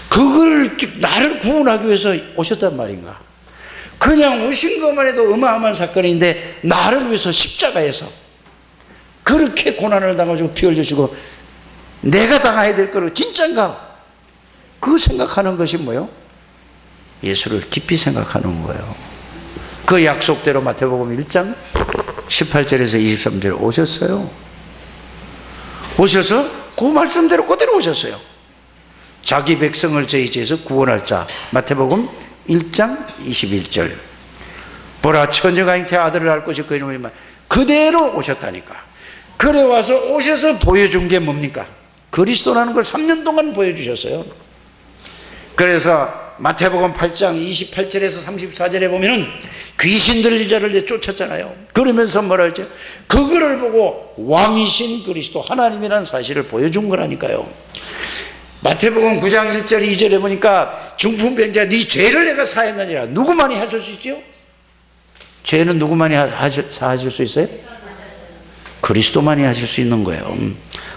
Speaker 1: 그걸 나를 구원하기 위해서 오셨단 말인가? 그냥 오신 것만 해도 어마어마한 사건인데 나를 위해서 십자가에서 그렇게 고난을 당하시고 피 흘리시고 내가 당해야 될 거를 진짠가? 그거 생각하는 것이 뭐예요? 예수를 깊이 생각하는 거예요. 그 약속대로 마태복음 1장 18절에서 23절 오셨어요. 오셔서 그 말씀대로 그대로 오셨어요. 자기 백성을 저희 죄에서 구원할 자. 마태복음 1장 21절. 보라, 처녀가 잉태하여 아들을 낳을 것이 그 이름을 그대로 오셨다니까. 그래 와서 오셔서 보여준 게 뭡니까? 그리스도라는 걸 3년 동안 보여주셨어요. 그래서 마태복음 8장 28절에서 34절에 보면은 귀신 들린 자를 내쫓았잖아요. 그러면서 뭐라 했죠? 그거를 보고 왕이신 그리스도 하나님이라는 사실을 보여준 거라니까요. 마태복음 9장 1절 2절에 보니까 중풍병자 네 죄를 내가 사했느니라. 누구만이 하실 수 있죠? 죄는 누구만이 사하실 수 있어요? 그리스도만이 하실 수 있는 거예요.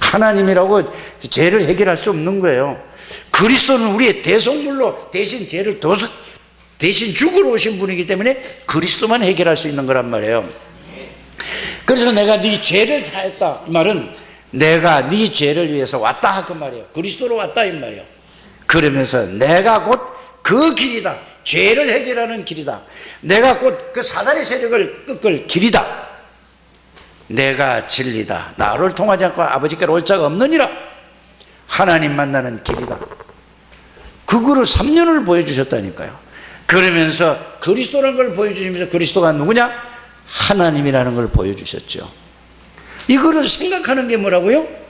Speaker 1: 하나님이라고 죄를 해결할 수 없는 거예요. 그리스도는 우리의 대속물로 대신 죄를 대신 죽으러 오신 분이기 때문에 그리스도만 해결할 수 있는 거란 말이에요. 그래서 내가 네 죄를 사했다 이 말은 내가 네 죄를 위해서 왔다 그 말이에요. 그리스도로 왔다 이 말이에요. 그러면서 내가 곧 그 길이다. 죄를 해결하는 길이다. 내가 곧 그 사단의 세력을 꺾을 길이다. 내가 진리다. 나를 통하지 않고 아버지께로 올 자가 없느니라. 하나님 만나는 길이다. 그거를 3년을 보여주셨다니까요. 그러면서 그리스도라는 걸 보여주시면서 그리스도가 누구냐? 하나님이라는 걸 보여주셨죠. 이거를 생각하는 게 뭐라고요?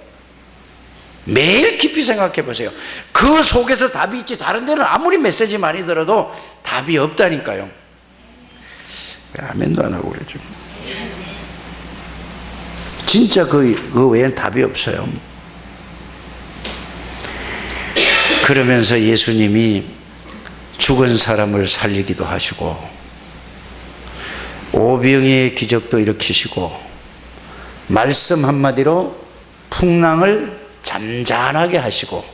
Speaker 1: 매일 깊이 생각해 보세요. 그 속에서 답이 있지 다른 데는 아무리 메시지 많이 들어도 답이 없다니까요. 왜 아멘도 안 하고 그러죠? 진짜 그 외엔 답이 없어요. 그러면서 예수님이 죽은 사람을 살리기도 하시고 오병이의 기적도 일으키시고 말씀 한마디로 풍랑을 잠잠하게 하시고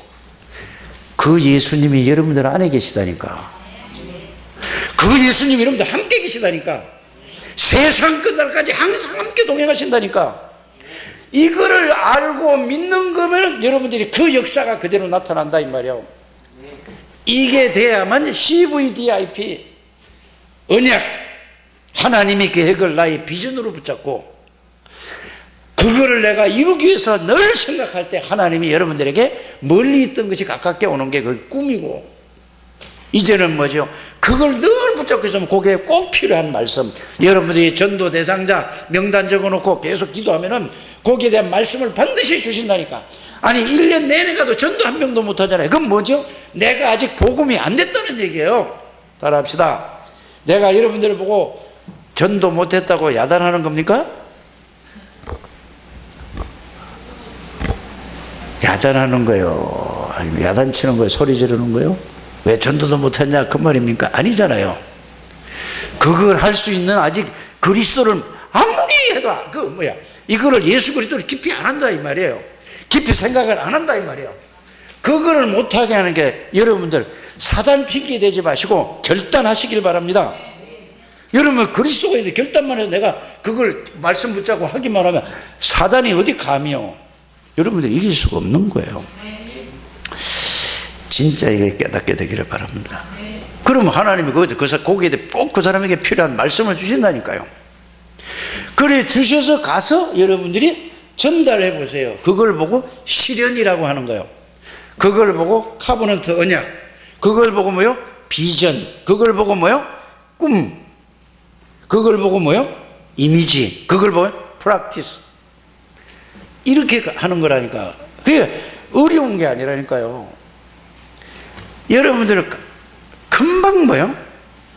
Speaker 1: 그 예수님이 여러분들 안에 계시다니까. 그 예수님이 여러분들 함께 계시다니까. 세상 끝날까지 항상 함께 동행하신다니까. 이거를 알고 믿는 거면 여러분들이 그 역사가 그대로 나타난다 이 말이에요. 이게 돼야만 CVDIP 언약 하나님의 계획을 나의 비전으로 붙잡고 그거를 내가 이루기 위해서 늘 생각할 때 하나님이 여러분들에게 멀리 있던 것이 가깝게 오는 게 그 꿈이고 이제는 뭐죠? 그걸 늘 붙잡고 있으면 그게 꼭 필요한 말씀. 여러분들이 전도 대상자 명단 적어놓고 계속 기도하면은 거기에 대한 말씀을 반드시 주신다니까. 아니 1년 내내 가도 전도 한 명도 못 하잖아요. 그건 뭐죠? 내가 아직 복음이 안 됐다는 얘기예요. 따라합시다. 내가 여러분들을 보고 전도 못했다고 야단하는 겁니까? 야단하는 거예요. 아니면 야단치는 거예요. 소리 지르는 거예요. 왜 전도도 못했냐 그 말입니까? 아니잖아요. 그걸 할 수 있는 아직 그리스도를 아무리 해도 이거를 예수 그리스도를 깊이 안 한다 이 말이에요. 깊이 생각을 안 한다 이 말이에요. 그거를 못하게 하는 게 여러분들 사단 핑계 대지 마시고 결단하시길 바랍니다. 여러분 그리스도가 있는데 결단만 해서 내가 그걸 말씀 붙잡고 하기만 하면 사단이 어디 감이요. 여러분들 이길 수가 없는 거예요. 진짜 이게 깨닫게 되기를 바랍니다. 그러면 하나님이 거기에 꼭 그 사람에게 필요한 말씀을 주신다니까요. 그래 주셔서 가서 여러분들이 전달해 보세요. 그걸 보고 실현이라고 하는 거예요. 그걸 보고 카버넌트 언약, 그걸 보고 뭐요? 비전, 그걸 보고 뭐요? 꿈, 그걸 보고 뭐요? 이미지, 그걸 보고 프랙티스. 이렇게 하는 거라니까. 그게 어려운 게 아니라니까요. 여러분들 금방 뭐요?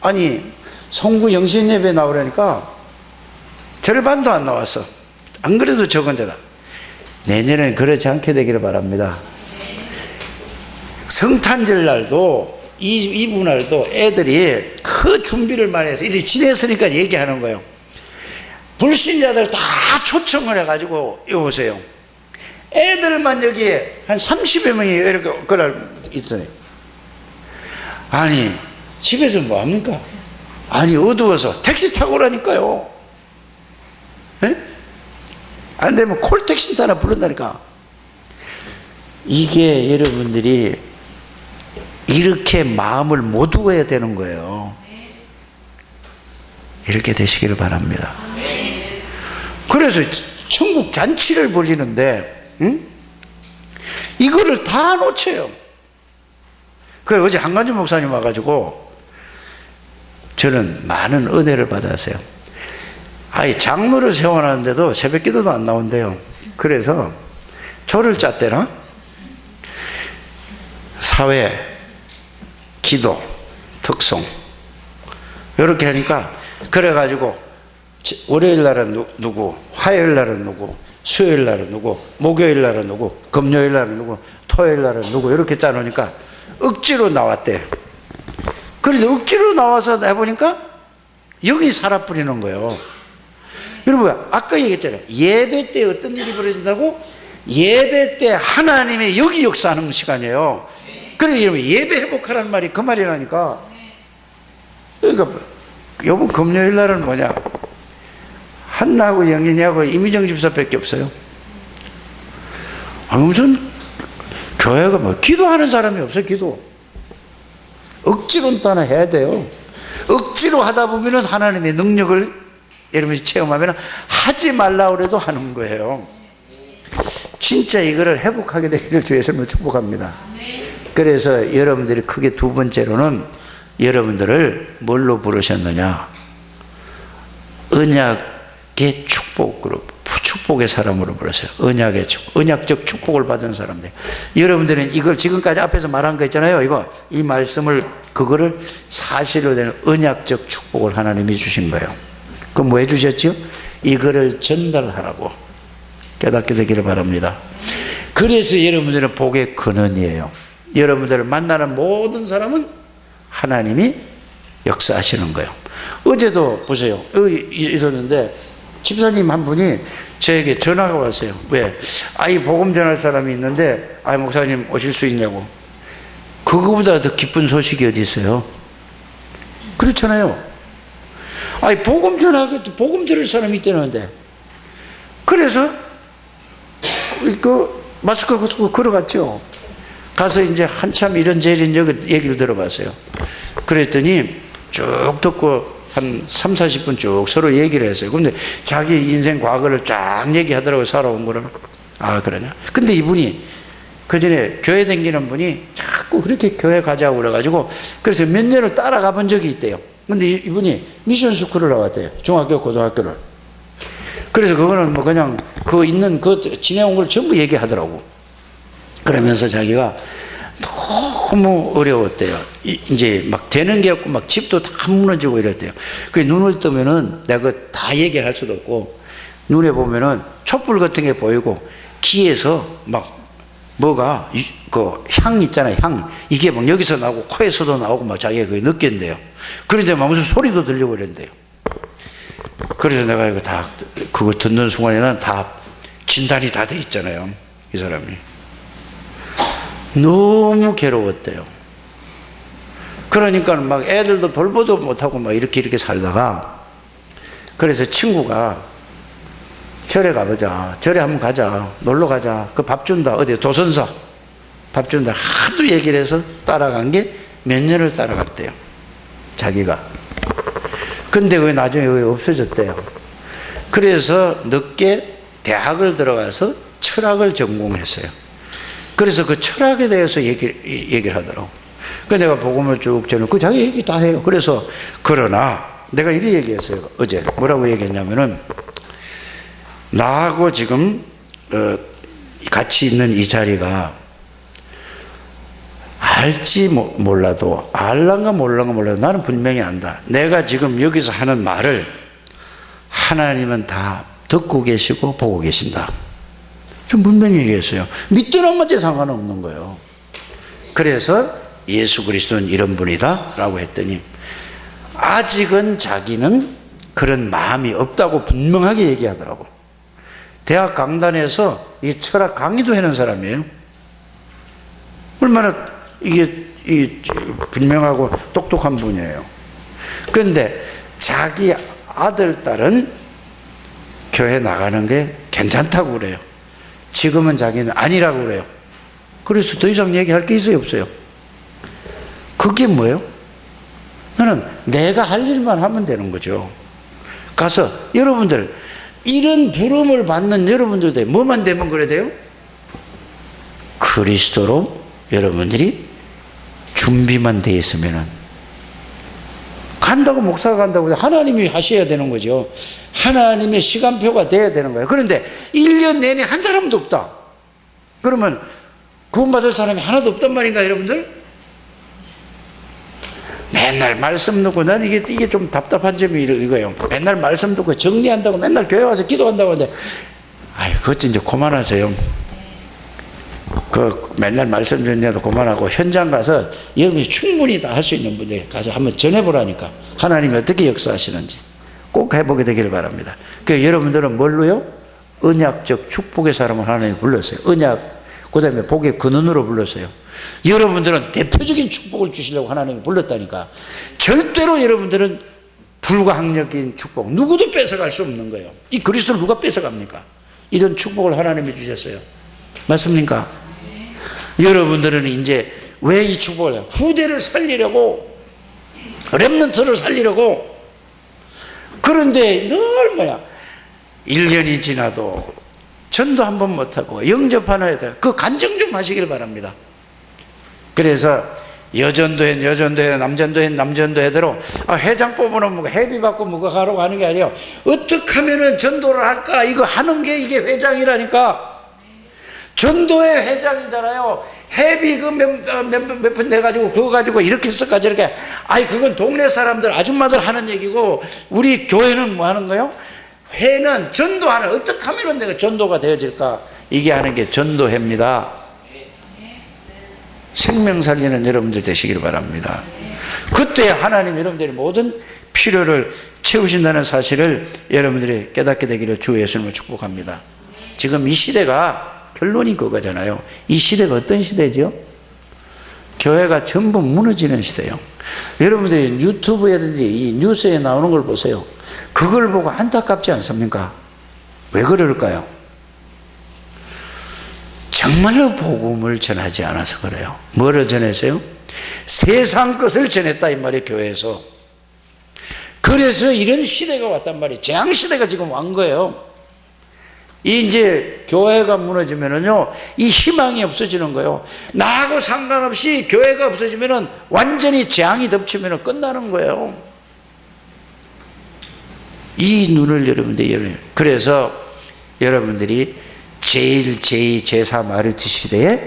Speaker 1: 아니 송구 영신 예배 나오라니까 절반도 안 나왔어. 안 그래도 적은 데다. 내년에는 그렇지 않게 되기를 바랍니다. 성탄절 날도 이브 날도 애들이 그 준비를 많이 해서 이제 지냈으니까 얘기하는 거예요. 불신자들 다 초청을 해가지고 여기 오세요. 애들만 여기에 한 30여 명이 이렇게 그날 있어요. 아니 집에서 뭐 합니까? 아니 어두워서 택시 타고 오라니까요. 에? 안 되면 콜택시 하나 부른다니까. 이게 여러분들이 이렇게 마음을 못 두어야 되는 거예요. 이렇게 되시기를 바랍니다. 그래서 천국 잔치를 벌리는데 이거를 다 놓쳐요. 그래서 어제 한간주 목사님 와가지고 저는 많은 은혜를 받았어요. 아니 장로를 세워놨는데도 새벽 기도도 안 나온대요. 그래서 조를 짰대나? 사회, 기도, 특송 이렇게 하니까 그래가지고 월요일 날은 누구, 화요일 날은 누구, 수요일 날은 누구, 목요일 날은 누구, 금요일 날은 누구, 토요일 날은 누구 이렇게 짜놓으니까 억지로 나왔대. 그런데 억지로 나와서 해보니까 여기 살아 뿌리는 거예요. 여러분, 아까 얘기했잖아요. 예배 때 어떤 일이 벌어진다고? 예배 때 하나님의 여기 역사하는 시간이에요. 그러니까 여러분, 예배 회복하라는 말이 그 말이라니까. 그러니까 요번 금요일 날은 뭐냐? 한나하고 영인이하고 이미정 집사밖에 없어요. 무슨 교회가 뭐 기도하는 사람이 없어요. 기도 억지로 따나 해야 돼요. 억지로 하다 보면은 하나님의 능력을 여러분이 체험하면 하지 말라고 해도 하는 거예요. 진짜 이거를 회복하게 되기를 주 예수님을 축복합니다. 그래서 여러분들이 크게 두 번째로는 여러분들을 뭘로 부르셨느냐? 언약의 축복으로, 축복의 사람으로 부르세요. 언약의 축복, 언약적 축복을 받은 사람들. 여러분들은 이걸 지금까지 앞에서 말한 거 있잖아요. 이 말씀을, 그거를 사실로 되는 언약적 축복을 하나님이 주신 거예요. 그럼 뭐 해주셨죠? 이거를 전달하라고 깨닫게 되기를 바랍니다. 그래서 여러분들은 복의 근원이에요. 여러분들을 만나는 모든 사람은 하나님이 역사하시는 거예요. 어제도 보세요. 있었는데 집사님 한 분이 저에게 전화가 왔어요. 왜? 복음 전할 사람이 있는데 목사님 오실 수 있냐고. 그거보다 더 기쁜 소식이 어디 있어요? 그렇잖아요. 복음 전하고 복음 들을 사람이 있다는데. 그래서 그 마스크 벗고 걸어갔죠. 가서 이제 한참 이런저런 얘기를 들어봤어요. 그랬더니 쭉 듣고 한 3, 40분 쭉 서로 얘기를 했어요. 근데 자기 인생 과거를 쫙 얘기하더라고요. 살아온 거를. 그러냐? 근데 이분이 그 전에 교회 다니는 분이 자꾸 그렇게 교회 가자고 그래가지고 그래서 몇 년을 따라가 본 적이 있대요. 근데 이분이 미션 스쿨을 나왔대요. 중학교, 고등학교를. 그래서 그거는 뭐 그냥 그 있는 그 지내온 걸 전부 얘기하더라고. 그러면서 자기가 너무 어려웠대요. 이제 막 되는 게 없고 막 집도 다 무너지고 이랬대요. 그 눈을 뜨면은 내가 다 얘기를 할 수도 없고 눈에 보면은 촛불 같은 게 보이고 귀에서 막 뭐가 그 향 있잖아요. 향 이게 막 여기서 나오고 코에서도 나오고 막 자기가 그게 느낀대요. 그런데 막 무슨 소리도 들리고 그랬대요. 그래서 내가 이거 다 그걸 듣는 순간에는 다 진단이 다 돼 있잖아요. 이 사람이 너무 괴로웠대요. 그러니까 막 애들도 돌보도 못하고 막 이렇게 살다가 그래서 친구가 절에 가보자. 절에 한번 가자. 놀러 가자. 그 밥 준다. 어디 도선사 밥 준다. 하도 얘기를 해서 따라간 게 몇 년을 따라갔대요. 자기가. 근데 왜 나중에 왜 없어졌대요. 그래서 늦게 대학을 들어가서 철학을 전공했어요. 그래서 그 철학에 대해서 얘기를 하더라고. 그 내가 복음을 쭉 전해. 그 자기 얘기 다 해요. 그래서 그러나 내가 이렇게 얘기했어요. 어제 뭐라고 얘기했냐면은 나하고 지금 같이 있는 이 자리가 알지 몰라도 알란가 몰라도 나는 분명히 안다. 내가 지금 여기서 하는 말을 하나님은 다 듣고 계시고 보고 계신다. 좀 분명히 얘기했어요. 믿든 안 믿든 상관없는 거예요. 그래서 예수 그리스도는 이런 분이다 라고 했더니 아직은 자기는 그런 마음이 없다고 분명하게 얘기하더라고. 대학 강단에서 이 철학 강의도 해놓은 사람이에요. 얼마나 이게 분명하고 똑똑한 분이에요. 그런데 자기 아들, 딸은 교회 나가는 게 괜찮다고 그래요. 지금은 자기는 아니라고 그래요. 그래서 더 이상 얘기할 게 있어요, 없어요? 그게 뭐예요? 나는 내가 할 일만 하면 되는 거죠. 가서 여러분들 이런 부름을 받는 여러분들 뭐만 되면 그래 돼요? 그리스도로 여러분들이 준비만 돼 있으면은 간다고 목사가 간다고 하나님이 하셔야 되는 거죠. 하나님의 시간표가 돼야 되는 거예요. 그런데 1년 내내 한 사람도 없다. 그러면 구원받을 사람이 하나도 없단 말인가 여러분들? 맨날 말씀 듣고 나는 이게 좀 답답한 점이 이거예요. 맨날 말씀 듣고 정리한다고 맨날 교회 와서 기도한다고 하는데 그것 이제 그만하세요. 그 맨날 말씀 전해도 그만하고 현장 가서 여러분이 충분히 다 할 수 있는 분들 가서 한번 전해보라니까. 하나님이 어떻게 역사하시는지 꼭 해보게 되기를 바랍니다. 그러니까 여러분들은 뭘로요? 언약적 축복의 사람을 하나님이 불렀어요. 언약, 그 다음에 복의 근원으로 불렀어요. 여러분들은 대표적인 축복을 주시려고 하나님이 불렀다니까. 절대로 여러분들은 불가항력인 축복, 누구도 뺏어갈 수 없는 거예요. 이 그리스도를 누가 뺏어갑니까? 이런 축복을 하나님이 주셨어요. 맞습니까? 여러분들은 이제 왜 이 축복을 해요? 후대를 살리려고, 렘넌트를 살리려고. 그런데 늘 뭐야, 1년이 지나도 전도 한 번 못하고 영접 하나 해야 돼. 그 간증 좀 하시길 바랍니다. 그래서 여전도회 남전도회대로 회장 뽑으면 뭐 회비 받고 뭐가 가라고 하는 게 아니에요. 어떻게 하면은 전도를 할까, 이거 하는 게 이게 회장이라니까. 전도회 회장이잖아요. 회비 그 몇 푼 내가지고 그거 가지고 이렇게 쓸까 저렇게. 아니 그건 동네 사람들 아줌마들 하는 얘기고, 우리 교회는 뭐 하는 거예요? 회는 전도하는, 어떻게 하면 내가 전도가 되어질까, 이게 하는 게 전도회입니다. 생명 살리는 여러분들 되시길 바랍니다. 그때 하나님 여러분들의 모든 필요를 채우신다는 사실을 여러분들이 깨닫게 되기를 주 예수님을 축복합니다. 지금 이 시대가 결론이 그거잖아요. 이 시대가 어떤 시대죠? 교회가 전부 무너지는 시대예요. 여러분들이 유튜브에든지 이 뉴스에 나오는 걸 보세요. 그걸 보고 안타깝지 않습니까? 왜 그럴까요? 정말로 복음을 전하지 않아서 그래요. 뭐를 전했어요? 세상 것을 전했다 이 말이에요, 교회에서. 그래서 이런 시대가 왔단 말이에요. 재앙시대가 지금 온 거예요. 이제 교회가 무너지면은요, 이 희망이 없어지는 거예요. 나하고 상관없이 교회가 없어지면은 완전히 재앙이 덮치면은 끝나는 거예요. 이 눈을 여러분들이 열어요. 그래서 여러분들이 제1, 제2, 제4 마르트 시대에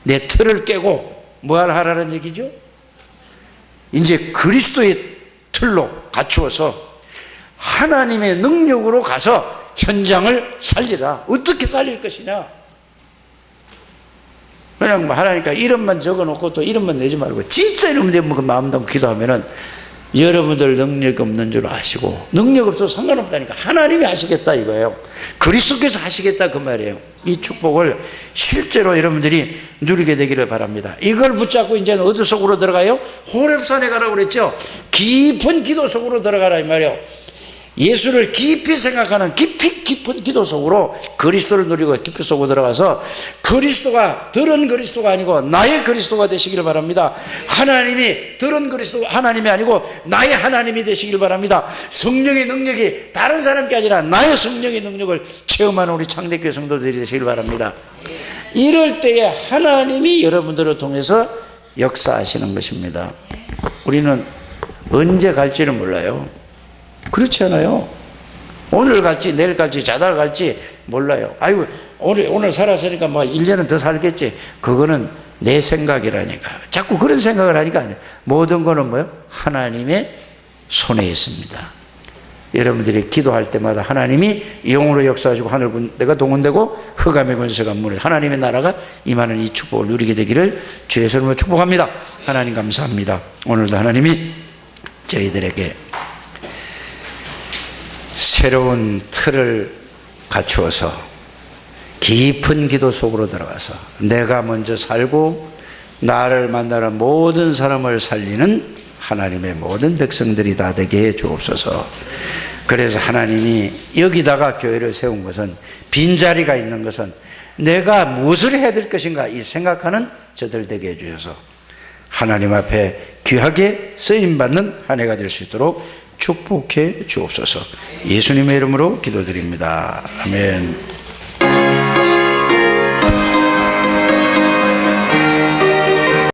Speaker 1: 내 틀을 깨고 뭐 하라는 얘기죠? 이제 그리스도의 틀로 갖추어서 하나님의 능력으로 가서 현장을 살리라. 어떻게 살릴 것이냐? 그냥 뭐 하나니까 이름만 적어놓고 또 이름만 내지 말고 진짜 이름들 그 마음 담고 기도하면은 여러분들 능력이 없는 줄 아시고, 능력 없어도 상관없다니까. 하나님이 하시겠다 이거예요. 그리스도께서 하시겠다 그 말이에요. 이 축복을 실제로 여러분들이 누리게 되기를 바랍니다. 이걸 붙잡고 이제는 어디 속으로 들어가요? 호렙산에 가라고 그랬죠. 깊은 기도 속으로 들어가라 이 말이에요. 예수를 깊이 생각하는 깊은 기도 속으로 그리스도를 누리고 깊이 속으로 들어가서 그리스도가 들은 그리스도가 아니고 나의 그리스도가 되시기를 바랍니다. 하나님이 들은 그리스도가 하나님이 아니고 나의 하나님이 되시기를 바랍니다. 성령의 능력이 다른 사람 게 아니라 나의 성령의 능력을 체험하는 우리 창대교회 성도들이 되시기를 바랍니다. 이럴 때에 하나님이 여러분들을 통해서 역사하시는 것입니다. 우리는 언제 갈지는 몰라요. 그렇지 않아요? 오늘 갈지 내일 갈지 자달 갈지 몰라요. 아이고 오늘 살았으니까 뭐 1년은 더 살겠지. 그거는 내 생각이라니까. 자꾸 그런 생각을 하니까 모든 거는 뭐예요? 하나님의 손에 있습니다. 여러분들이 기도할 때마다 하나님이 영으로 역사하시고 하늘군대가 동원되고 흑암의 권세가 무너져 하나님의 나라가 임하는 이 축복을 누리게 되기를 주 예수님으로 축복합니다. 하나님 감사합니다. 오늘도 하나님이 저희들에게 새로운 틀을 갖추어서 깊은 기도 속으로 들어가서 내가 먼저 살고 나를 만나는 모든 사람을 살리는 하나님의 모든 백성들이 다 되게 해 주옵소서. 그래서 하나님이 여기다가 교회를 세운 것은, 빈자리가 있는 것은 내가 무엇을 해야 될 것인가 이 생각하는 저들 되게 해 주셔서 하나님 앞에 귀하게 쓰임받는 한 해가 될 수 있도록 축복해 주옵소서. 예수님의 이름으로 기도드립니다. 아멘.